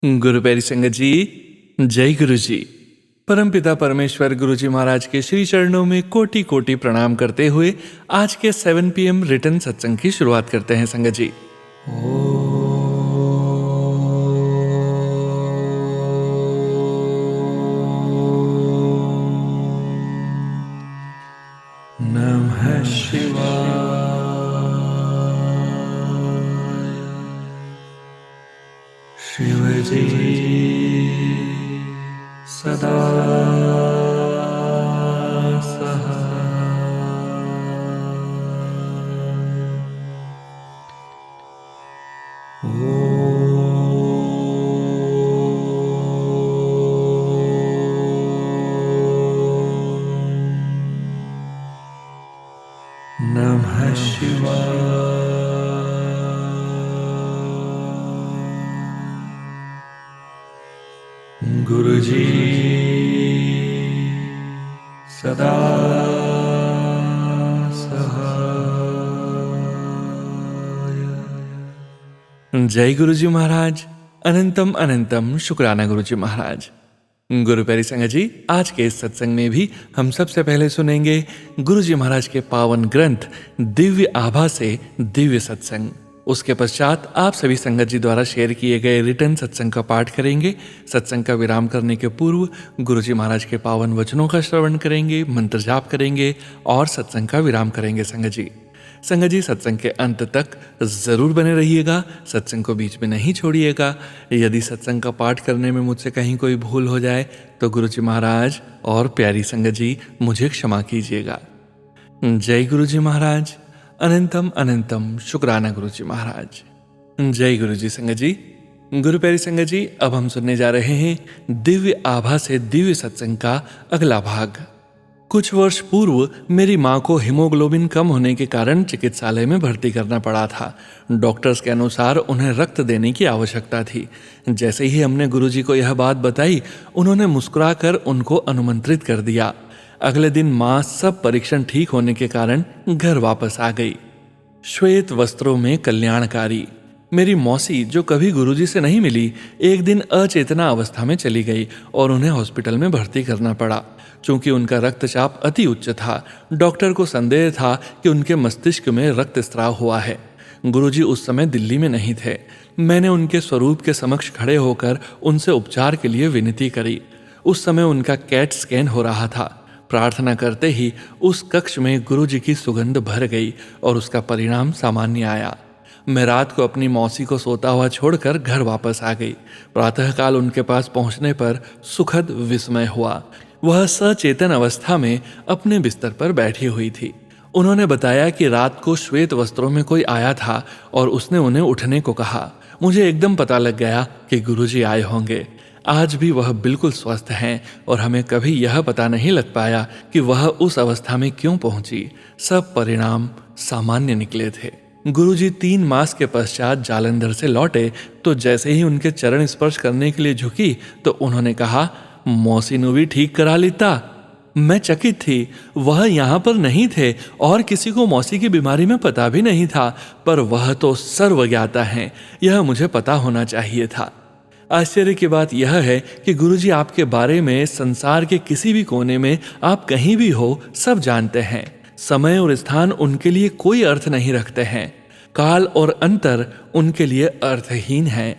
गुरु प्यारी संगत जी, जय गुरु जी। परमपिता परमेश्वर गुरु जी महाराज के श्री चरणों में कोटि कोटि प्रणाम करते हुए आज के 7 PM रिटर्न सत्संग की शुरुआत करते हैं संगत जी। नमः शिवाय। शिव जी सदा नमः शिवाय। गुरु जी सदा सहाय। जय गुरु जी महाराज। अनंतम अनंतम शुक्राना गुरु जी महाराज। गुरु प्यारी संगत जी, आज के इस सत्संग में भी हम सबसे पहले सुनेंगे गुरु जी महाराज के पावन ग्रंथ दिव्य आभा से दिव्य सत्संग। उसके पश्चात आप सभी संगत जी द्वारा शेयर किए गए रिटर्न सत्संग का पाठ करेंगे। सत्संग का विराम करने के पूर्व गुरु जी महाराज के पावन वचनों का श्रवण करेंगे, मंत्र जाप करेंगे और सत्संग का विराम करेंगे संगत जी। संगत जी, सत्संग के अंत तक जरूर बने रहिएगा, सत्संग को बीच में नहीं छोड़िएगा। यदि सत्संग का पाठ करने में मुझसे कहीं कोई भूल हो जाए तो गुरु जी महाराज और प्यारी संगत जी मुझे क्षमा कीजिएगा। जय गुरु जी महाराज। अनंतम अनंतम शुक्राना गुरु जी महाराज। जय गुरु जी संगत जी। गुरु प्यारी संगत जी, अब हम सुनने जा रहे हैं दिव्य आभा से दिव्य सत्संग का अगला भाग। कुछ वर्ष पूर्व मेरी माँ को हीमोग्लोबिन कम होने के कारण चिकित्सालय में भर्ती करना पड़ा था। डॉक्टर्स के अनुसार उन्हें रक्त देने की आवश्यकता थी। जैसे ही हमने गुरुजी को यह बात बताई, उन्होंने मुस्कुराकर उनको अनुमंत्रित कर दिया। अगले दिन माँ सब परीक्षण ठीक होने के कारण घर वापस आ गई। श्वेत वस्त्रों में कल्याणकारी मेरी मौसी, जो कभी गुरुजी से नहीं मिली, एक दिन अचेतना अवस्था में चली गई और उन्हें हॉस्पिटल में भर्ती करना पड़ा। चूंकि उनका रक्तचाप अति उच्च था, डॉक्टर को संदेह था कि उनके मस्तिष्क में रक्तस्राव हुआ है। गुरुजी उस समय दिल्ली में नहीं थे। मैंने उनके स्वरूप के समक्ष खड़े होकर उनसे उपचार के लिए विनती करी। उस समय उनका कैट स्कैन हो रहा था। प्रार्थना करते ही उस कक्ष में गुरुजी की सुगंध भर गई और उसका परिणाम सामान्य आया। मैं रात को अपनी मौसी को सोता हुआ छोड़कर घर वापस आ गई। प्रातःकाल उनके पास पहुंचने पर सुखद विस्मय हुआ। वह सचेतन अवस्था में अपने बिस्तर पर बैठी हुई थी। उन्होंने बताया कि रात को श्वेत वस्त्रों में कोई आया था और उसने उन्हें उठने को कहा। मुझे एकदम पता लग गया कि गुरुजी आए होंगे। आज भी वह बिल्कुल स्वस्थ हैं और हमें कभी यह पता नहीं लग पाया कि वह उस अवस्था में क्यों पहुंची। सब परिणाम सामान्य निकले थे। गुरुजी 3 मास के पश्चात जालंधर से लौटे तो जैसे ही उनके चरण स्पर्श करने के लिए झुकी तो उन्होंने कहा, मौसी नु भी ठीक करा लेता। मैं चकित थी। वह यहाँ पर नहीं थे और किसी को मौसी की बीमारी में पता भी नहीं था, पर वह तो सर्वज्ञाता हैं, यह मुझे पता होना चाहिए था। आश्चर्य की बात यह है कि गुरुजी आपके बारे में संसार के किसी भी कोने में आप कहीं भी हो, सब जानते हैं। समय और स्थान उनके लिए कोई अर्थ नहीं रखते हैं। काल और अंतर उनके लिए अर्थहीन हैं।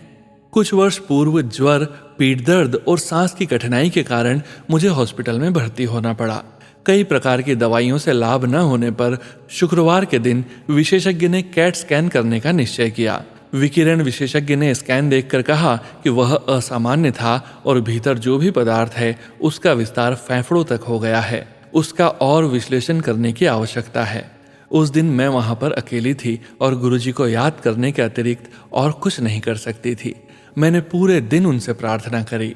कुछ वर्ष पूर्व ज्वर, पीठ दर्द और सांस की कठिनाई के कारण मुझे हॉस्पिटल में भर्ती होना पड़ा। कई प्रकार की दवाइयों से लाभ न होने पर शुक्रवार के दिन विशेषज्ञ ने कैट स्कैन करने का निश्चय किया। विकिरण विशेषज्ञ ने स्कैन देखकर कहा कि वह असामान्य था और भीतर जो भी पदार्थ है उसका विस्तार फेफड़ों तक हो गया है। उसका और विश्लेषण करने की आवश्यकता है। उस दिन मैं वहां पर अकेली थी और गुरुजी को याद करने के अतिरिक्त और कुछ नहीं कर सकती थी। मैंने पूरे दिन उनसे प्रार्थना करी।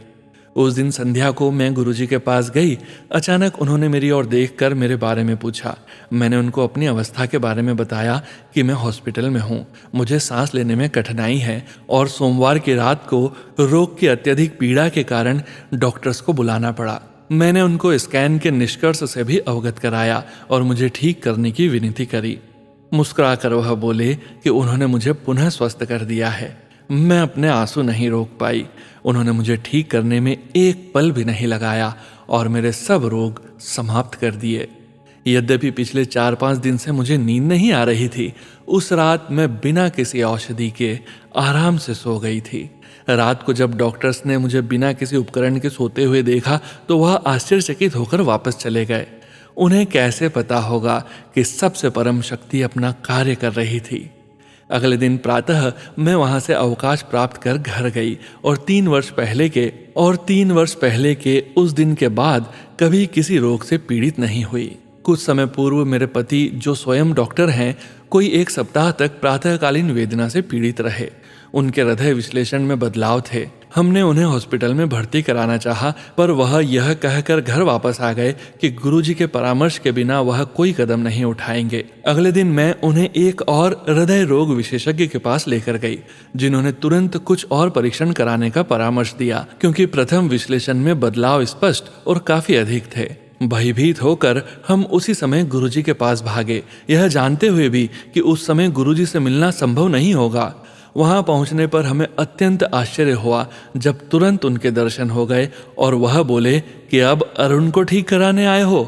उस दिन संध्या को मैं गुरुजी के पास गई। अचानक उन्होंने मेरी ओर देखकर मेरे बारे में पूछा। मैंने उनको अपनी अवस्था के बारे में बताया कि मैं हॉस्पिटल में हूँ, मुझे सांस लेने में कठिनाई है और सोमवार की रात को रोग की अत्यधिक पीड़ा के कारण डॉक्टर्स को बुलाना पड़ा। मैंने उनको स्कैन के निष्कर्ष से भी अवगत कराया और मुझे ठीक करने की विनती करी। मुस्कुराकर वह बोले कि उन्होंने मुझे पुनः स्वस्थ कर दिया है। मैं अपने आंसू नहीं रोक पाई। उन्होंने मुझे ठीक करने में एक पल भी नहीं लगाया और मेरे सब रोग समाप्त कर दिए। यद्यपि पिछले 4-5 दिन से मुझे नींद नहीं आ रही थी, उस रात मैं बिना किसी औषधि के आराम से सो गई थी। रात को जब डॉक्टर्स ने मुझे बिना किसी उपकरण के सोते हुए देखा तो वह आश्चर्यचकित होकर वापस चले गए। उन्हें कैसे पता होगा कि सबसे परम शक्ति अपना कार्य कर रही थी। अगले दिन प्रातः मैं वहां से अवकाश प्राप्त कर घर गई और 3 वर्ष पहले के उस दिन के बाद कभी किसी रोग से पीड़ित नहीं हुई। कुछ समय पूर्व मेरे पति, जो स्वयं डॉक्टर हैं, कोई 1 सप्ताह तक प्रातःकालीन वेदना से पीड़ित रहे। उनके हृदय विश्लेषण में बदलाव थे। हमने उन्हें हॉस्पिटल में भर्ती कराना चाहा, पर वह यह कहकर घर वापस आ गए कि गुरुजी के परामर्श के बिना वह कोई कदम नहीं उठाएंगे। अगले दिन मैं उन्हें एक और हृदय रोग विशेषज्ञ के पास लेकर गई, जिन्होंने तुरंत कुछ और परीक्षण कराने का परामर्श दिया, क्योंकि प्रथम विश्लेषण में बदलाव स्पष्ट और काफी अधिक थे। भयभीत होकर हम उसी समय गुरुजी के पास भागे, यह जानते हुए भी कि उस समय गुरुजी से मिलना संभव नहीं होगा। वहां पहुंचने पर हमें अत्यंत आश्चर्य हुआ जब तुरंत उनके दर्शन हो गए और वह बोले कि अब अरुण को ठीक कराने आए हो।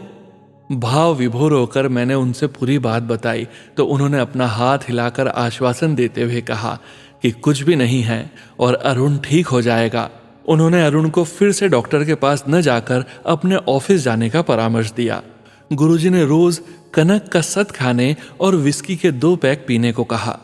भाव विभोर होकर मैंने उनसे पूरी बात बताई तो उन्होंने अपना हाथ हिलाकर आश्वासन देते हुए कहा कि कुछ भी नहीं है और अरुण ठीक हो जाएगा। उन्होंने अरुण को फिर से डॉक्टर के पास न जाकर अपने ऑफिस जाने का परामर्श दिया। गुरुजी ने रोज कनक का सत खाने और विस्की के 2 पैक पीने को कहा।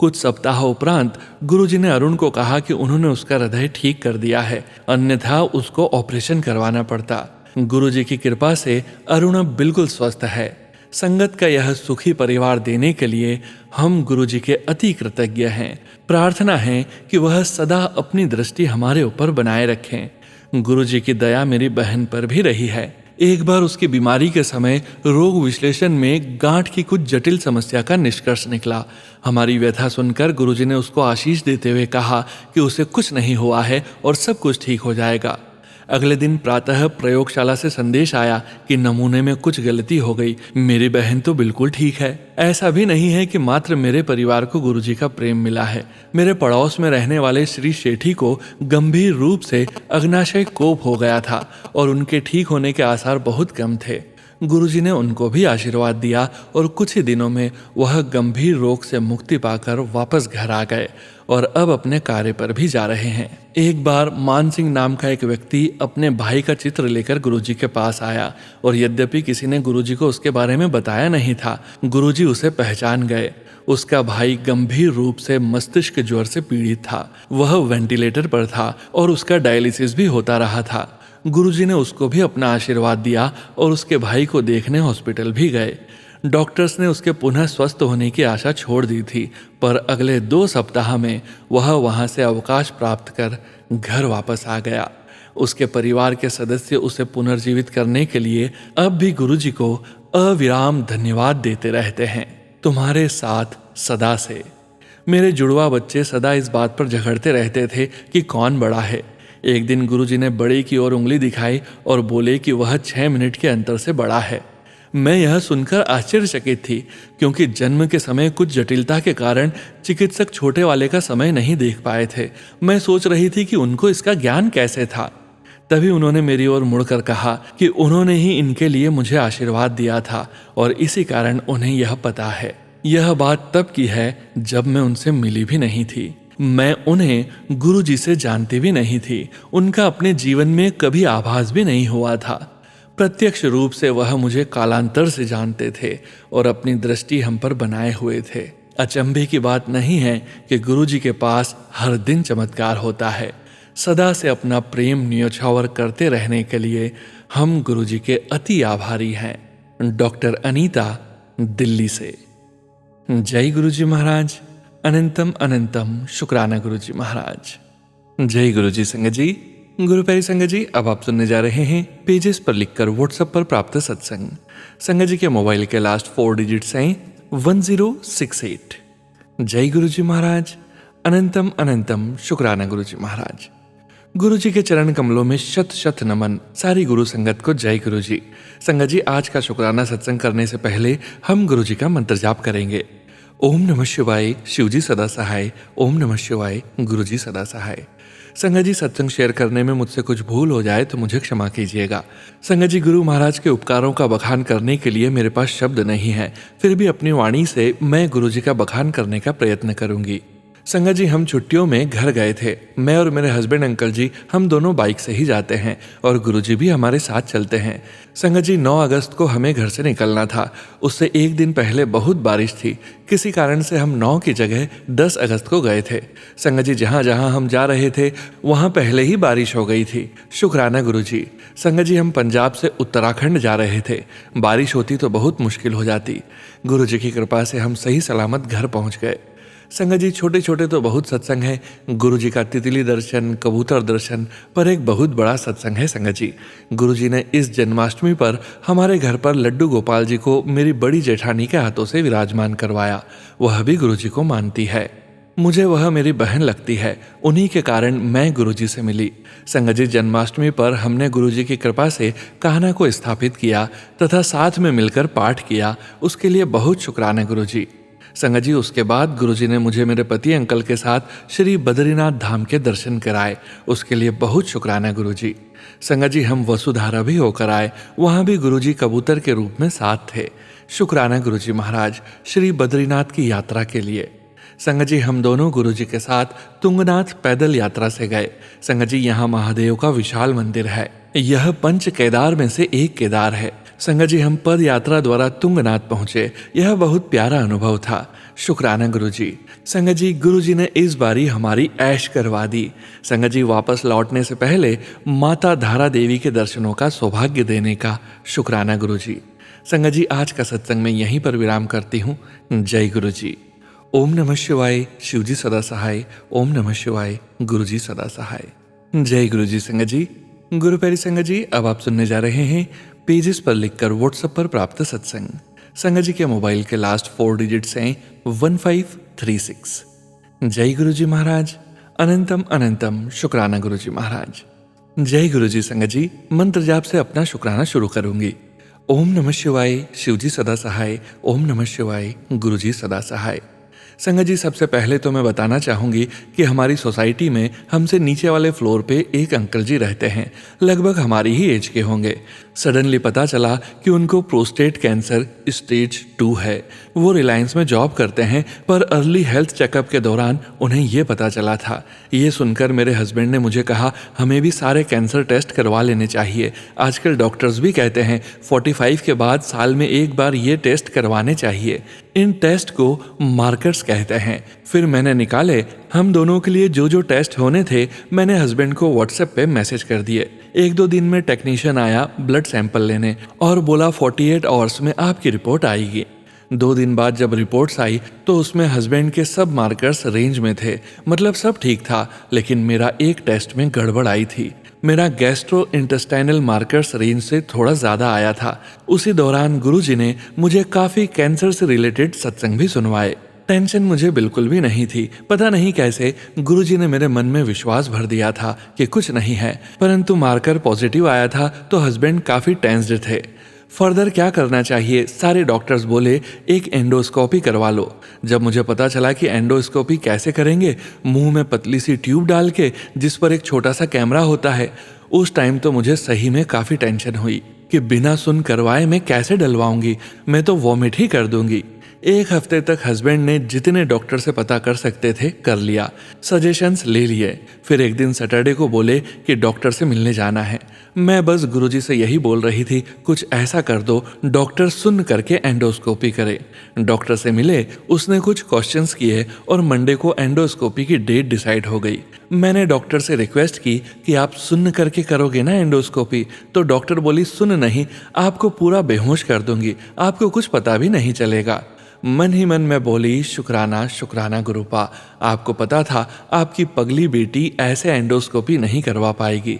कुछ सप्ताह उपरांत गुरुजी ने अरुण को कहा कि उन्होंने उसका हृदय ठीक कर दिया है, अन्यथा उसको ऑपरेशन करवाना पड़ता। गुरुजी की कृपा से अरुण अब बिल्कुल स्वस्थ है। संगत का यह सुखी परिवार देने के लिए हम गुरुजी के अति कृतज्ञ हैं। प्रार्थना है कि वह सदा अपनी दृष्टि हमारे ऊपर बनाए रखें। गुरुजी की दया मेरी बहन पर भी रही है। एक बार उसकी बीमारी के समय रोग विश्लेषण में गांठ की कुछ जटिल समस्या का निष्कर्ष निकला। हमारी व्यथा सुनकर गुरुजी ने उसको आशीष देते हुए कहा कि उसे कुछ नहीं हुआ है और सब कुछ ठीक हो जाएगा। अगले दिन प्रातः प्रयोगशाला से संदेश आया कि नमूने में कुछ गलती हो गई। मेरी बहन तो बिल्कुल ठीक है। ऐसा भी नहीं है कि मात्र मेरे परिवार को गुरुजी का प्रेम मिला है। मेरे पड़ोस में रहने वाले श्री शेठी को गंभीर रूप से अग्नाशय कोप हो गया था और उनके ठीक होने के आसार बहुत कम थे। गुरुजी ने उनको भी आशीर्वाद दिया और कुछ ही दिनों में वह गंभीर रोग से मुक्ति पाकर वापस घर आ गए और अब अपने कार्य पर भी जा रहे हैं। एक बार मान सिंह नाम का एक व्यक्ति अपने भाई का चित्र लेकर गुरुजी के पास आया और यद्यपि किसी ने गुरुजी को उसके बारे में बताया नहीं था, गुरुजी उसे पहचान गए। उसका भाई गंभीर रूप से मस्तिष्क ज्वर से पीड़ित था। वह वेंटिलेटर पर था और उसका डायलिसिस भी होता रहा था। गुरुजी ने उसको भी अपना आशीर्वाद दिया और उसके भाई को देखने हॉस्पिटल भी गए। डॉक्टर्स ने उसके पुनः स्वस्थ होने की आशा छोड़ दी थी, पर अगले 2 सप्ताह में वह वहां से अवकाश प्राप्त कर घर वापस आ गया। उसके परिवार के सदस्य उसे पुनर्जीवित करने के लिए अब भी गुरुजी को अविराम धन्यवाद देते रहते हैं। तुम्हारे साथ सदा से। मेरे जुड़वा बच्चे सदा इस बात पर झगड़ते रहते थे कि कौन बड़ा है। एक दिन गुरुजी ने बड़े की ओर उंगली दिखाई और बोले कि वह 6 मिनट के अंतर से बड़ा है। मैं यह सुनकर आश्चर्यचकित थी, क्योंकि जन्म के समय कुछ जटिलता के कारण चिकित्सक छोटे वाले का समय नहीं देख पाए थे। मैं सोच रही थी कि उनको इसका ज्ञान कैसे था। तभी उन्होंने मेरी ओर मुड़कर कहा कि उन्होंने ही इनके लिए मुझे आशीर्वाद दिया था और इसी कारण उन्हें यह पता है। यह बात तब की है जब मैं उनसे मिली भी नहीं थी। मैं उन्हें गुरुजी से जानती भी नहीं थी। उनका अपने जीवन में कभी आभास भी नहीं हुआ था। प्रत्यक्ष रूप से वह मुझे कालांतर से जानते थे और अपनी दृष्टि हम पर बनाए हुए थे। अचंभे की बात नहीं है कि गुरुजी के पास हर दिन चमत्कार होता है। सदा से अपना प्रेम न्योछावर करते रहने के लिए हम गुरुजी के अति आभारी हैं। डॉक्टर अनीता, दिल्ली से। जय गुरुजी महाराज। अनंतम अनंतम शुक्राना गुरुजी महाराज। जय गुरुजी संगत जी। गुरु प्यारी संगत जी, अब आप सुनने जा रहे हैं पेजेस पर लिखकर व्हाट्सएप पर प्राप्त सत्संग। संगत जी के मोबाइल के लास्ट 4 डिजिट्स हैं 1068। जय गुरुजी महाराज। अनंतम अनंतम शुक्राना गुरुजी महाराज। गुरुजी के चरण कमलों में शत शत नमन। सारी गुरु संगत को जय गुरुजी। संगत जी, आज का शुक्राना सत्संग करने से पहले हम गुरुजी का मंत्र जाप करेंगे। ओम नमः शिवाय, शिवजी सदा सहाय। ओम नमः शिवाय, गुरुजी सदा सहाय। संगत जी, सत्संग शेयर करने में मुझसे कुछ भूल हो जाए तो मुझे क्षमा कीजिएगा। संगत जी, गुरु महाराज के उपकारों का बखान करने के लिए मेरे पास शब्द नहीं है, फिर भी अपनी वाणी से मैं गुरुजी का बखान करने का प्रयत्न करूंगी। संगत जी, हम छुट्टियों में घर गए थे। मैं और मेरे हस्बैंड अंकल जी, हम दोनों बाइक से ही जाते हैं और गुरुजी भी हमारे साथ चलते हैं। संगत जी, 9 अगस्त को हमें घर से निकलना था। उससे एक दिन पहले बहुत बारिश थी। किसी कारण से हम 9 की जगह 10 अगस्त को गए थे। संगत जी, जहाँ जहाँ हम जा रहे थे वहाँ पहले ही बारिश हो गई थी। शुक्राना गुरुजी। संगत जी, हम पंजाब से उत्तराखंड जा रहे थे। बारिश होती तो बहुत मुश्किल हो जाती। गुरुजी की कृपा से हम सही सलामत घर पहुँच गए। संगत जी, छोटे छोटे तो बहुत सत्संग है। गुरु जी का तितली दर्शन, कबूतर दर्शन, पर एक बहुत बड़ा सत्संग है संगत जी। गुरु जी ने इस जन्माष्टमी पर हमारे घर पर लड्डू गोपाल जी को मेरी बड़ी जेठानी के हाथों से विराजमान करवाया। वह भी गुरु जी को मानती है। मुझे वह मेरी बहन लगती है। उन्हीं के कारण मैं गुरुजी से मिली। संगत जी, जन्माष्टमी पर हमने गुरुजी की कृपा से कान्हा को स्थापित किया तथा साथ में मिलकर पाठ किया। उसके लिए बहुत शुक्राना गुरुजी। संगत जी, उसके बाद गुरुजी ने मुझे मेरे पति अंकल के साथ श्री बद्रीनाथ धाम के दर्शन कराए। उसके लिए बहुत शुक्राना गुरुजी। संगत जी, हम वसुधारा भी होकर आए। वहाँ भी गुरुजी कबूतर के रूप में साथ थे। शुक्राना गुरुजी महाराज, श्री बद्रीनाथ की यात्रा के लिए। संगत जी, हम दोनों गुरुजी के साथ तुंगनाथ पैदल यात्रा से गए। संगत जी, यहाँ महादेव का विशाल मंदिर है। यह पंच केदार में से एक केदार है। संगत जी, हम पद यात्रा द्वारा तुंगनाथ पहुंचे। यह बहुत प्यारा अनुभव था। शुक्राना गुरुजी। संगत जी, गुरुजी ने इस बारी हमारी ऐश करवा दी। संगत जी, वापस लौटने से पहले माता धारा देवी के दर्शनों का सौभाग्य देने का शुक्राना गुरुजी। संगत जी, आज का सत्संग मैं यहीं पर विराम करती हूँ। जय गुरुजी। ओम नमः शिवाय, शिवजी सदा सहाय। ओम नमः शिवाय, गुरुजी सदा सहाय। जय गुरुजी। संगत जी, गुरु प्यारी संगत जी, अब आप सुनने जा रहे हैं पेजेस पर लिखकर व्हाट्सएप पर प्राप्त सत्संग। संगत जी के मोबाइल के लास्ट 4 डिजिट्स हैं 1536। जय गुरुजी महाराज। अनंतम अनंतम शुक्राना गुरुजी महाराज। जय गुरुजी। संगत जी, मंत्र जाप से अपना शुक्राना शुरू करूंगी। ओम नमः शिवाय, शिवजी सदा सहाय। ओम नमः शिवाय, गुरुजी सदा सहाय। संगत जी, सबसे पहले तो मैं बताना चाहूँगी कि हमारी सोसाइटी में हमसे नीचे वाले फ्लोर पे एक अंकल जी रहते हैं। लगभग हमारी ही एज के होंगे। सडनली पता चला कि उनको प्रोस्टेट कैंसर स्टेज 2 है। वो रिलायंस में जॉब करते हैं, पर अर्ली हेल्थ चेकअप के दौरान उन्हें ये पता चला था। ये सुनकर मेरे हस्बैंड ने मुझे कहा, हमें भी सारे कैंसर टेस्ट करवा लेने चाहिए। आजकल डॉक्टर्स भी कहते हैं 45 के बाद साल में एक बार ये टेस्ट करवाने चाहिए। इन टेस्ट को मार्कर्स कहते हैं। फिर मैंने निकाले। हम दोनों के लिए जो जो टेस्ट होने थे मैंने हस्बैंड को व्हाट्सएप पे मैसेज कर दिए। 1-2 दिन में टेक्नीशियन आया ब्लड सैंपल लेने और बोला 48 आवर्स में आपकी रिपोर्ट आएगी। 2 दिन बाद जब रिपोर्ट्स आई तो उसमें हस्बैंड के सब मार्कर्स रेंज में थे। मतलब सब ठीक था, लेकिन मेरा एक टेस्ट में गड़बड़ आई थी। मेरा गैस्ट्रो इंटेस्टाइनल मार्कर्स रेंज से थोड़ा ज़्यादा आया था। उसी दौरान गुरुजी ने मुझे काफ़ी कैंसर से रिलेटेड सत्संग भी सुनवाए। टेंशन मुझे बिल्कुल भी नहीं थी। पता नहीं कैसे गुरुजी ने मेरे मन में विश्वास भर दिया था कि कुछ नहीं है, परंतु मार्कर पॉजिटिव आया था तो हस्बैंड काफ़ी टेंस्ड थे। फर्दर क्या करना चाहिए? सारे डॉक्टर्स बोले एक एंडोस्कोपी करवा लो। जब मुझे पता चला कि एंडोस्कोपी कैसे करेंगे, मुंह में पतली सी ट्यूब डाल के जिस पर एक छोटा सा कैमरा होता है, उस टाइम तो मुझे सही में काफ़ी टेंशन हुई कि बिना सुन करवाए मैं कैसे डलवाऊंगी, मैं तो वॉमिट ही कर दूंगी। 1 हफ्ते तक हस्बैंड ने जितने डॉक्टर से पता कर सकते थे कर लिया, सजेशंस ले लिए। फिर एक दिन सैटरडे को बोले कि डॉक्टर से मिलने जाना है। मैं बस गुरुजी से यही बोल रही थी, कुछ ऐसा कर दो डॉक्टर सुन करके एंडोस्कोपी करे। डॉक्टर से मिले, उसने कुछ क्वेश्चंस किए और मंडे को एंडोस्कोपी की डेट डिसाइड हो गई। मैंने डॉक्टर से रिक्वेस्ट की कि आप सुन करके करोगे ना एंडोस्कोपी? तो डॉक्टर बोली सुन नहीं, आपको पूरा बेहोश कर दूंगी, आपको कुछ पता भी नहीं चलेगा। मन ही मन में बोली शुक्राना शुक्राना गुरुपा, आपको पता था आपकी पगली बेटी ऐसे एंडोस्कोपी नहीं करवा पाएगी।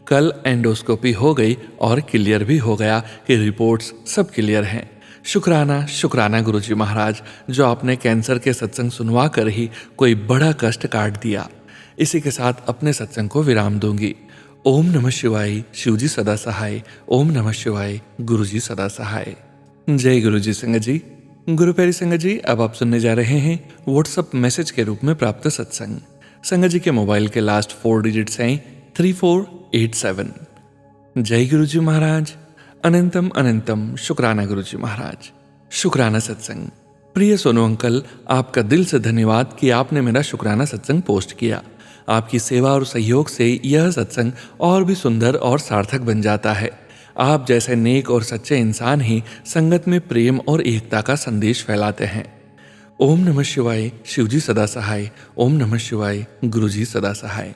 कल एंडोस्कोपी हो गई और क्लियर भी हो गया कि रिपोर्ट्स सब क्लियर हैं। शुक्राना शुक्राना गुरुजी महाराज, जो आपने कैंसर के सत्संग सुनवा कर ही कोई बड़ा कष्ट काट दिया। इसी के साथ अपने सत्संग को विराम दूंगी। ओम नमः शिवाय, शिवजी सदा सहाय। ओम नमः शिवाय, गुरुजी सदा सहाय। जय गुरुजी। संगत जी, गुरु प्यारी संगत जी, अब आप सुनने जा रहे हैं व्हाट्सएप मैसेज के रूप में प्राप्त सत्संग। संगत जी के मोबाइल के लास्ट 4 डिजिट्स हैं 3487। जय गुरु जी महाराज, अनंतम अनंतम शुक्राना गुरु जी महाराज। शुक्राना सत्संग। प्रिय सोनू अंकल, आपका दिल से धन्यवाद कि आपने मेरा शुक्राना सत्संग पोस्ट किया। आपकी सेवा और सहयोग से यह सत्संग और भी सुंदर और सार्थक बन जाता है। आप जैसे नेक और सच्चे इंसान ही संगत में प्रेम और एकता का संदेश फैलाते हैं। ओम नमः शिवाय। शिवजी सदा सहाय। ओम नमः शिवाय। गुरुजी सदा सहाय।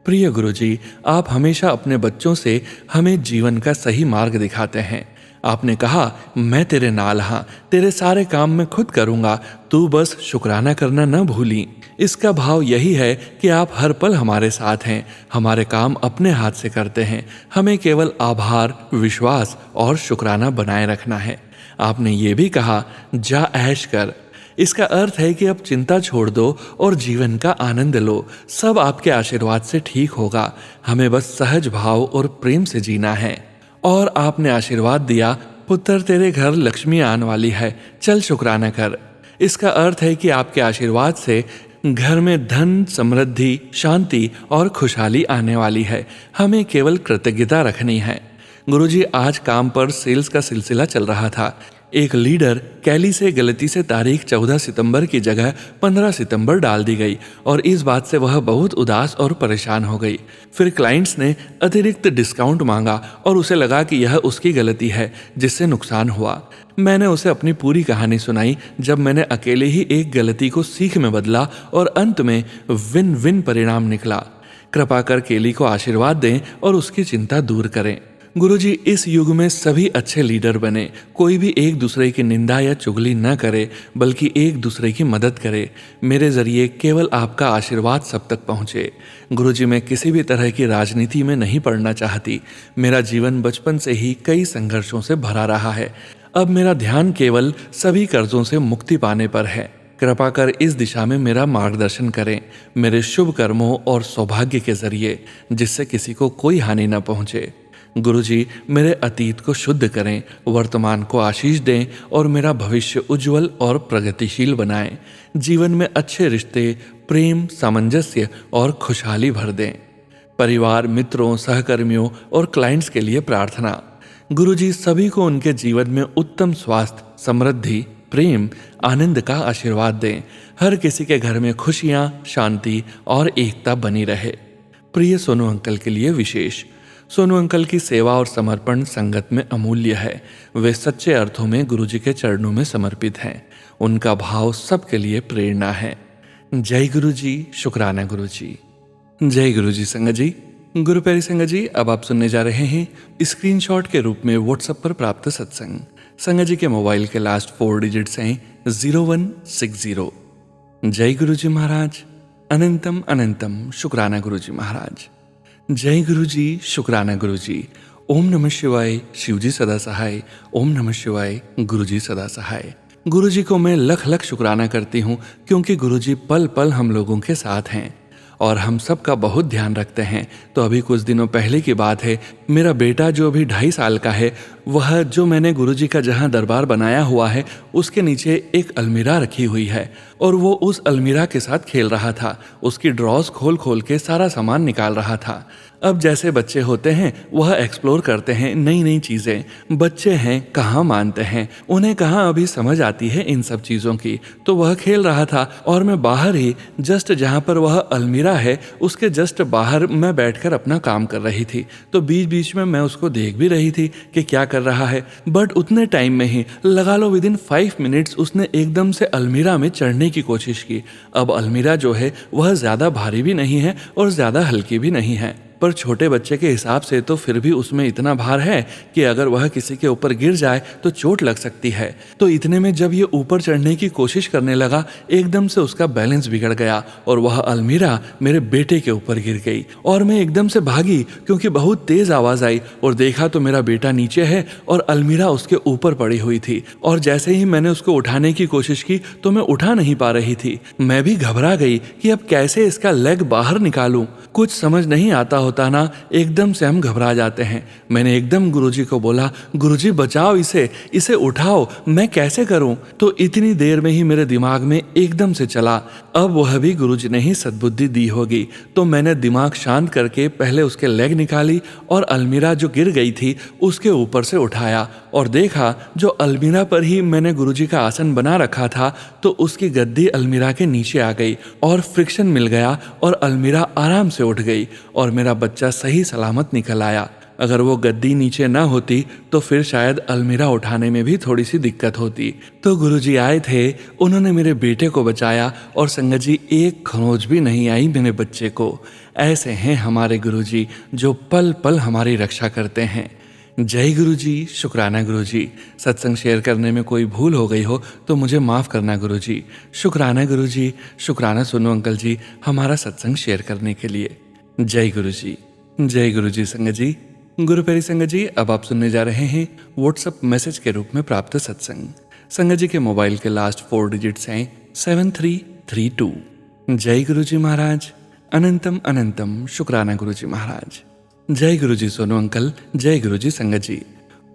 प्रिय गुरुजी, आप हमेशा अपने बच्चों से हमें जीवन का सही मार्ग दिखाते हैं। आपने कहा, मैं तेरे नाल हाँ, तेरे सारे काम मैं खुद करूंगा, तू बस शुक्राना करना न भूली। इसका भाव यही है कि आप हर पल हमारे साथ हैं, हमारे काम अपने हाथ से करते हैं, हमें केवल आभार, विश्वास और शुक्राना बनाए रखना है। आपने ये भी कहा, जा ऐश कर। इसका अर्थ है कि अब चिंता छोड़ दो और जीवन का आनंद लो। सब आपके आशीर्वाद से ठीक होगा, हमें बस सहज भाव और प्रेम से जीना है। और आपने आशीर्वाद दिया, पुत्र तेरे घर लक्ष्मी आने वाली है, चल शुक्राना कर। इसका अर्थ है कि आपके आशीर्वाद से घर में धन, समृद्धि, शांति और खुशहाली आने वाली है, हमें केवल कृतज्ञता रखनी है। गुरुजी, आज काम पर सेल्स का सिलसिला चल रहा था। एक लीडर कैली से गलती से तारीख 14 सितंबर की जगह 15 सितंबर डाल दी गई और इस बात से वह बहुत उदास और परेशान हो गई। फिर क्लाइंट्स ने अतिरिक्त डिस्काउंट मांगा और उसे लगा कि यह उसकी गलती है जिससे नुकसान हुआ। मैंने उसे अपनी पूरी कहानी सुनाई, जब मैंने अकेले ही एक गलती को सीख में बदला और अंत में विन विन परिणाम निकला। कृपा कर केली को आशीर्वाद दें और उसकी चिंता दूर करें। गुरुजी, इस युग में सभी अच्छे लीडर बने, कोई भी एक दूसरे की निंदा या चुगली न करे, बल्कि एक दूसरे की मदद करे। मेरे जरिए केवल आपका आशीर्वाद सब तक पहुँचे। गुरुजी, मैं किसी भी तरह की राजनीति में नहीं पड़ना चाहती। मेरा जीवन बचपन से ही कई संघर्षों से भरा रहा है। अब मेरा ध्यान केवल सभी कर्जों से मुक्ति पाने पर है। कृपा कर इस दिशा में मेरा मार्गदर्शन करें, मेरे शुभ कर्मों और सौभाग्य के जरिए, जिससे किसी को कोई हानि न पहुँचे। गुरुजी, मेरे अतीत को शुद्ध करें, वर्तमान को आशीष दें और मेरा भविष्य उज्जवल और प्रगतिशील बनाएं। जीवन में अच्छे रिश्ते, प्रेम, सामंजस्य और खुशहाली भर दें। परिवार, मित्रों, सहकर्मियों और क्लाइंट्स के लिए प्रार्थना। गुरुजी, सभी को उनके जीवन में उत्तम स्वास्थ्य, समृद्धि, प्रेम, आनंद का आशीर्वाद दें। हर किसी के घर में खुशियाँ, शांति और एकता बनी रहे। प्रिय सोनू अंकल के लिए विशेष। सोनू अंकल की सेवा और समर्पण संगत में अमूल्य है। वे सच्चे अर्थों में गुरुजी के चरणों में समर्पित हैं। उनका भाव सबके लिए प्रेरणा है। जय गुरुजी। शुक्राना गुरुजी। जय गुरुजी। संगत जी, गुरु प्यारी संगत जी, अब आप सुनने जा रहे हैं स्क्रीनशॉट के रूप में व्हाट्सएप पर प्राप्त सत्संग। संगत जी के मोबाइल के लास्ट 4 डिजिट्स हैं 0160। जय गुरुजी महाराज, अनंतम अनंतम शुक्राना गुरुजी महाराज। जय गुरुजी। शुक्राना गुरुजी। ओम नमः शिवाय। शिवजी सदा सहाय। ओम नमः शिवाय। गुरुजी सदा सहाय। गुरुजी को मैं लख लख शुक्राना करती हूँ, क्योंकि गुरुजी पल पल हम लोगों के साथ हैं और हम सब का बहुत ध्यान रखते हैं। तो अभी कुछ दिनों पहले की बात है, मेरा बेटा जो अभी 2.5 साल का है, वह जो मैंने गुरुजी का जहाँ दरबार बनाया हुआ है उसके नीचे एक अलमीरा रखी हुई है और वो उस अलमीरा के साथ खेल रहा था। उसकी ड्रॉज खोल खोल के सारा सामान निकाल रहा था। अब जैसे बच्चे होते हैं, वह एक्सप्लोर करते हैं नई नई चीज़ें। बच्चे हैं, कहाँ मानते हैं, उन्हें कहाँ अभी समझ आती है इन सब चीज़ों की। तो वह खेल रहा था और मैं बाहर ही, जस्ट जहाँ पर वह अलमीरा है उसके जस्ट बाहर मैं बैठकर अपना काम कर रही थी। तो बीच बीच में मैं उसको देख भी रही थी कि क्या कर रहा है। बट उतने टाइम में ही, लगा लो विदिन 5 मिनट्स, उसने एकदम से अलमीरा में चढ़ने की कोशिश की। अब अलमीरा जो है वह ज़्यादा भारी भी नहीं है और ज़्यादा हल्की भी नहीं है, पर छोटे बच्चे के हिसाब से तो फिर भी उसमें इतना भार है कि अगर वह किसी के ऊपर गिर जाए तो चोट लग सकती है। तो इतने में जब ये ऊपर चढ़ने की कोशिश करने लगा, एकदम से उसका बैलेंस बिगड़ गया और वह अलमीरा मेरे बेटे के ऊपर गिर गई। और मैं एकदम से भागी, क्योंकि बहुत तेज आवाज आई और देखा तो मेरा बेटा नीचे है और अलमीरा उसके ऊपर पड़ी हुई थी। और जैसे ही मैंने उसको उठाने की कोशिश की तो मैं उठा नहीं पा रही थी। मैं भी घबरा गई कि अब कैसे इसका लेग बाहर निकालूं। कुछ समझ नहीं आता होता होता ना, एकदम से हम घबरा जाते हैं। मैंने एकदम गुरुजी को बोला, गुरुजी बचाओ इसे, इसे उठाओ, मैं कैसे करूं? तो इतनी देर में ही मेरे दिमाग में एकदम से चला, अब वह भी गुरुजी ने ही सद्बुद्धि दी होगी। तो मैंने दिमाग शांत करके पहले उसके लेग निकाली और अलमीरा जो गिर गई थी उसके ऊपर से उठाया और देखा जो अलमीरा पर ही मैंने गुरुजी का आसन बना रखा था तो उसकी गद्दी अलमीरा के नीचे आ गई और फ्रिक्शन मिल गया और अलमीरा आराम से उठ गई और मेरा बच्चा सही सलामत निकल आया। अगर वो गद्दी नीचे ना होती तो फिर शायद अलमीरा उठाने में भी थोड़ी सी दिक्कत होती। तो गुरुजी आए थे, उन्होंने मेरे बेटे को बचाया और संगत जी एक खरोंच भी नहीं आई मेरे बच्चे को। ऐसे हैं हमारे गुरुजी जो पल पल हमारी रक्षा करते हैं। जय गुरुजी, शुक्राना गुरुजी। सत्संग शेयर करने में कोई भूल हो गई हो तो मुझे माफ़ करना गुरुजी। शुक्राना गुरुजी, शुक्राना सोनू अंकल जी हमारा सत्संग शेयर करने के लिए। जय गुरुजी। जय गुरुजी संगत जी। गुरु प्यारी संगत जी, अब आप सुनने जा रहे हैं व्हाट्सएप मैसेज के रूप में प्राप्त सत्संग। संगत जी के मोबाइल के लास्ट 4 डिजिट्स हैं 7332। जय गुरुजी महाराज। अनंतम अनंतम शुक्राना गुरुजी महाराज। जय गुरुजी सोनू अंकल। जय गुरुजी संगत जी।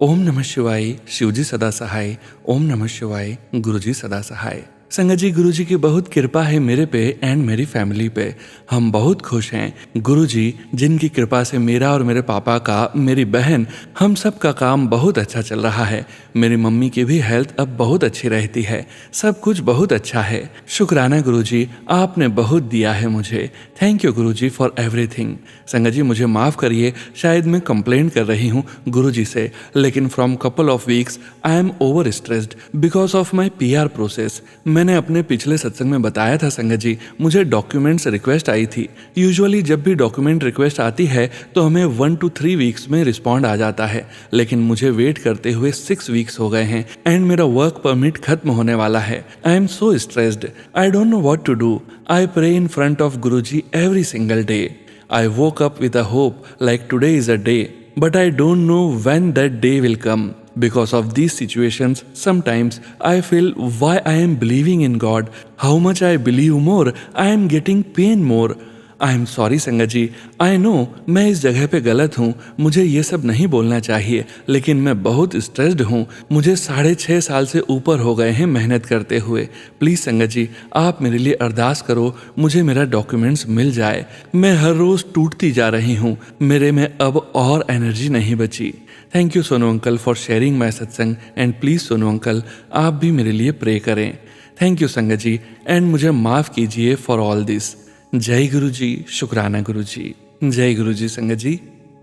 ओम नमः शिवाय। शिवजी सदा सहाय। ओम नमः शिवाय। गुरुजी सदा सहाय। संगत जी, गुरुजी की बहुत कृपा है मेरे पे एंड मेरी फैमिली पे। हम बहुत खुश हैं। गुरुजी जिनकी कृपा से मेरा और मेरे पापा का, मेरी बहन, हम सब का काम बहुत अच्छा चल रहा है। मेरी मम्मी की भी हेल्थ अब बहुत अच्छी रहती है। सब कुछ बहुत अच्छा है। शुक्राना गुरुजी, आपने बहुत दिया है मुझे। Thank you Guruji for everything. संगत जी मुझे माफ़ करिए, शायद मैं कंप्लेंट कर रही हूँ गुरुजी से, लेकिन from couple of weeks I am over stressed because of my PR process. मैंने अपने पिछले सत्संग में बताया था संगत जी, मुझे डॉक्यूमेंट्स रिक्वेस्ट आई थी। यूजुअली जब भी डॉक्यूमेंट रिक्वेस्ट आती है तो हमें 1 to 3 वीक्स में रिस्पॉन्ड आ जाता है, लेकिन मुझे वेट करते हुए 6 वीक्स हो गए हैं एंड मेरा वर्क परमिट खत्म होने वाला है। I am so stressed, I don't know what to do. I pray in front of Guruji every single day. I woke up with a hope like today is a day, but I don't know when that day will come. Because of these situations, sometimes I feel why I am believing in God. How much I believe more, I am getting pain more. I am sorry संगत जी, I know मैं इस जगह पे गलत हूँ, मुझे ये सब नहीं बोलना चाहिए, लेकिन मैं बहुत स्ट्रेस्ड हूँ। मुझे 6.5 साल से ऊपर हो गए हैं मेहनत करते हुए। प्लीज़ संगत जी आप मेरे लिए अरदास करो, मुझे मेरा डॉक्यूमेंट्स मिल जाए। मैं हर रोज़ टूटती जा रही हूँ, मेरे में अब और एनर्जी नहीं बची। Thank you Sonu uncle for sharing my सत्संग एंड प्लीज़ सोनू अंकल आप भी मेरे लिए प्रे करें। थैंक यू संगत जी एंड मुझे माफ़ कीजिए फॉर ऑल दिस। जय गुरु जी, शुक्राना गुरु जी। जय गुरु जी संगत जी।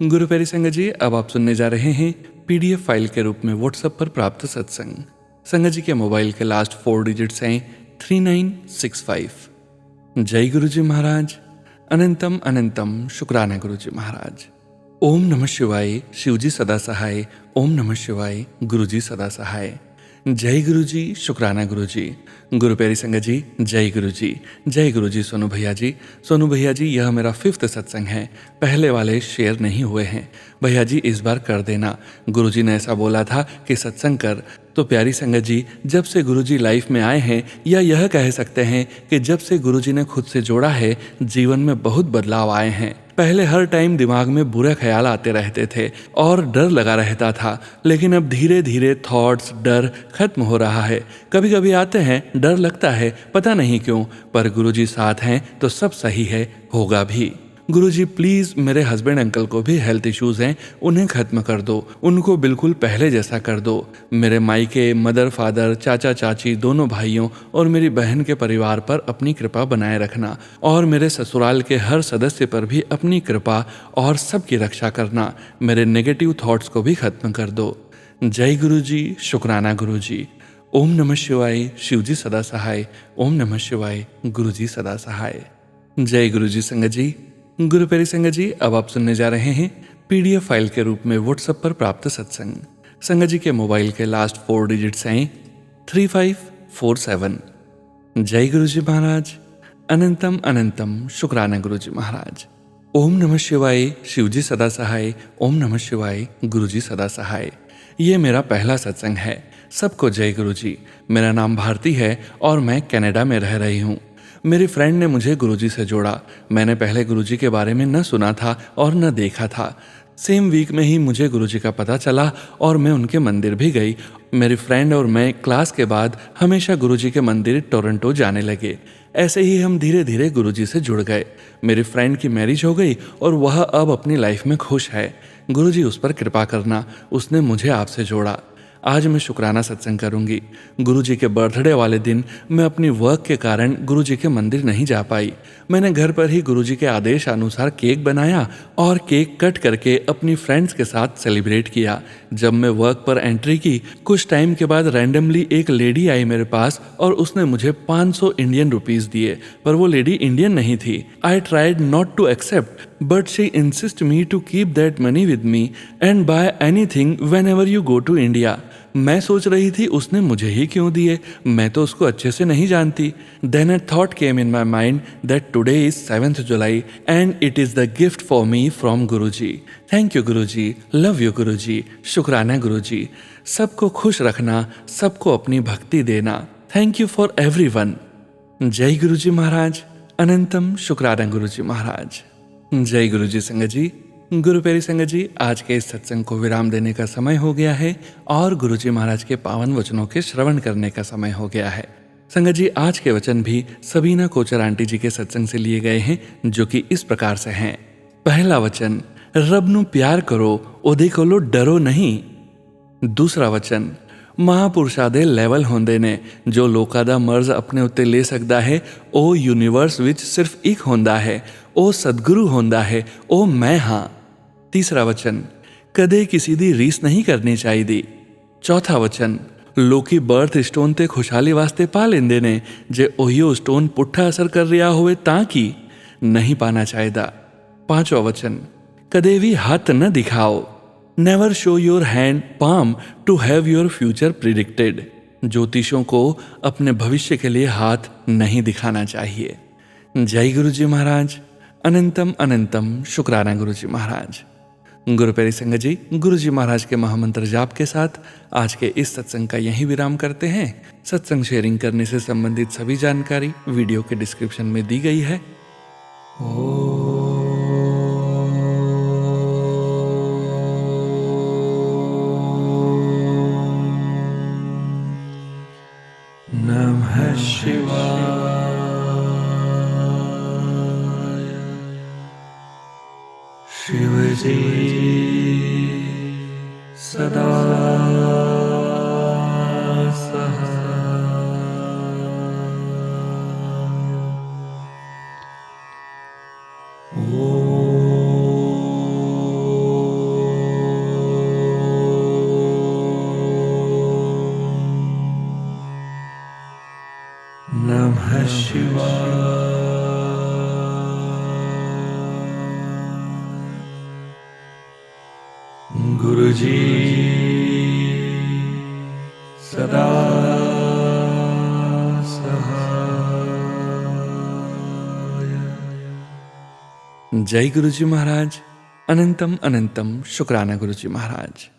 गुरु प्यारी संगत जी, अब आप सुनने जा रहे हैं PDF फाइल के रूप में व्हाट्सएप पर प्राप्त सत्संग। संगत जी के मोबाइल के लास्ट 4 डिजिट्स हैं 3965। जय गुरु जी महाराज। अनंतम अनंतम शुक्राना गुरु जी महाराज। ओम नमः शिवाय। शिवजी सदा सहाय। ओम नमः शिवाय। गुरु जी सदा सहाय। जय गुरु जी, शुक्राना गुरु जी। गुरु प्यारी संगत जी, जय गुरु जी। जय गुरु जी सोनू भैया जी। सोनू भैया जी, यह मेरा 5th सत्संग है, पहले वाले शेयर नहीं हुए हैं। भैया जी इस बार कर देना। गुरु जी ने ऐसा बोला था कि सत्संग कर। तो प्यारी संगत जी, जब से गुरु जी लाइफ में आए हैं, या यह कह सकते हैं कि जब से गुरु जी ने खुद से जोड़ा है, जीवन में बहुत बदलाव आए हैं। पहले हर टाइम दिमाग में बुरे ख्याल आते रहते थे और डर लगा रहता था, लेकिन अब धीरे धीरे थॉट्स, डर खत्म हो रहा है। कभी कभी आते हैं, डर लगता है, पता नहीं क्यों, पर गुरुजी साथ हैं तो सब सही है, होगा भी। गुरुजी प्लीज़ मेरे हस्बैंड अंकल को भी हेल्थ इश्यूज़ हैं, उन्हें ख़त्म कर दो, उनको बिल्कुल पहले जैसा कर दो। मेरे मायके, मदर फादर, चाचा चाची, दोनों भाइयों और मेरी बहन के परिवार पर अपनी कृपा बनाए रखना और मेरे ससुराल के हर सदस्य पर भी अपनी कृपा और सबकी रक्षा करना। मेरे नेगेटिव थॉट्स को भी ख़त्म कर दो। जय गुरु जी, शुक्राना गुरु जी। ओम नमः शिवाय। शिवजी सदा सहाय। ओम नमः शिवाय। गुरु जी सदा सहाय। जय गुरु जी संगत जी। गुरु प्यारी संगत जी, अब आप सुनने जा रहे हैं PDF फाइल के रूप में व्हाट्सएप पर प्राप्त सत्संग। संगत जी के मोबाइल के लास्ट 4 डिजिट्स हैं 3547। जय गुरु जी महाराज। अनंतम अनंतम शुक्राना गुरु जी महाराज। ओम नमः शिवाय। शिवजी सदा सहाय। ओम नमः शिवाय। गुरु जी सदा सहाय। ये मेरा पहला सत्संग है। सबको जय गुरु जी। मेरा नाम भारती है और मैं कनाडा में रह रही हूँ। मेरी फ्रेंड ने मुझे गुरुजी से जोड़ा। मैंने पहले गुरुजी के बारे में न सुना था और न देखा था। सेम वीक में ही मुझे गुरुजी का पता चला और मैं उनके मंदिर भी गई। मेरी फ्रेंड और मैं क्लास के बाद हमेशा गुरुजी के मंदिर टोरंटो जाने लगे। ऐसे ही हम धीरे धीरे गुरुजी से जुड़ गए। मेरी फ्रेंड की मैरिज हो गई और वह अब अपनी लाइफ में खुश है। गुरुजी उस पर कृपा करना, उसने मुझे आपसे जोड़ा। आज मैं शुक्राना सत्संग करूंगी। गुरुजी के बर्थडे वाले दिन मैं अपनी वर्क के कारण गुरुजी के मंदिर नहीं जा पाई। मैंने घर पर ही गुरुजी के आदेश अनुसार केक बनाया और केक कट करके अपनी फ्रेंड्स के साथ सेलिब्रेट किया। जब मैं वर्क पर एंट्री की, कुछ टाइम के बाद रैंडमली एक लेडी आई मेरे पास और उसने मुझे 500 इंडियन रुपीज दिए, पर वो लेडी इंडियन नहीं थी। I tried not to accept, but she insist me to keep that money with me and buy anything whenever you go to India. मैं सोच रही थी उसने मुझे ही क्यों दिए, मैं तो उसको अच्छे से नहीं जानती। Then a thought came in my mind that today is 7th July and it is the gift for me from Guruji. Thank you Guruji, love you Guruji, शुक्राना गुरुजी। सबको खुश रखना, सबको अपनी भक्ति देना। Thank you for everyone. जय गुरुजी महाराज। अनंतम शुक्राना गुरुजी महाराज। जय गुरुजी संगत जी। गुरु प्यारी संगत जी, आज के इस सत्संग को विराम देने का समय हो गया है और गुरुजी महाराज के पावन वचनों के श्रवण करने का समय हो गया है। संगत जी, आज के वचन भी सबीना कोचर आंटी जी के सत्संग से लिए गए हैं, जो कि इस प्रकार से हैं। पहला वचन, रब नू प्यार करो, ओदे कोलो डरो नहीं। दूसरा वचन, महापुरुषां दे ਲੈਵਲ ਹੁੰਦੇ ਨੇ ਜੋ ਲੋਕਾਂ ਦਾ ਮਰਜ਼ ਆਪਣੇ ਉੱਤੇ ਲੈ ਸਕਦਾ ਹੈ, ਉਹ ਯੂਨੀਵਰਸ ਵਿੱਚ ਸਿਰਫ ਇੱਕ ਹੁੰਦਾ ਹੈ, ਉਹ ਸਤਿਗੁਰੂ ਹੁੰਦਾ ਹੈ, ਉਹ ਮੈਂ ਹਾਂ। तीसरा वचन, कदे किसी दी रीस नहीं करनी चाहिए। चौथा वचन, लोकी बर्थ स्टोन ते खुशहाली वास्ते पा लेंदे ने, जे ओहियो स्टोन पुट्ठा असर कर रहा होवे तां की नहीं पाना चाहिए। पांचवा वचन, कदे भी हाथ न दिखाओ। Never show your hand palm to have your future predicted. ज्योतिषों को अपने भविष्य के लिए हाथ नहीं दिखाना चाहिए। जय गुरुजी महाराज। अनंतम अनंतम शुक्राना गुरुजी महाराज। गुरु प्यारी संगत जी, गुरुजी महाराज के महामंत्र जाप के साथ आज के इस सत्संग का यही विराम करते हैं। सत्संग शेयरिंग करने से संबंधित सभी जानकारी वीडियो के डिस्क्रिप्शन में दी गई है। नमः शिवाय। शिवजी सदा नमः शिवाय। गुरुजी सदा सहाय। जय गुरुजी महाराज। अनंतम अनंतम शुक्राना गुरुजी महाराज।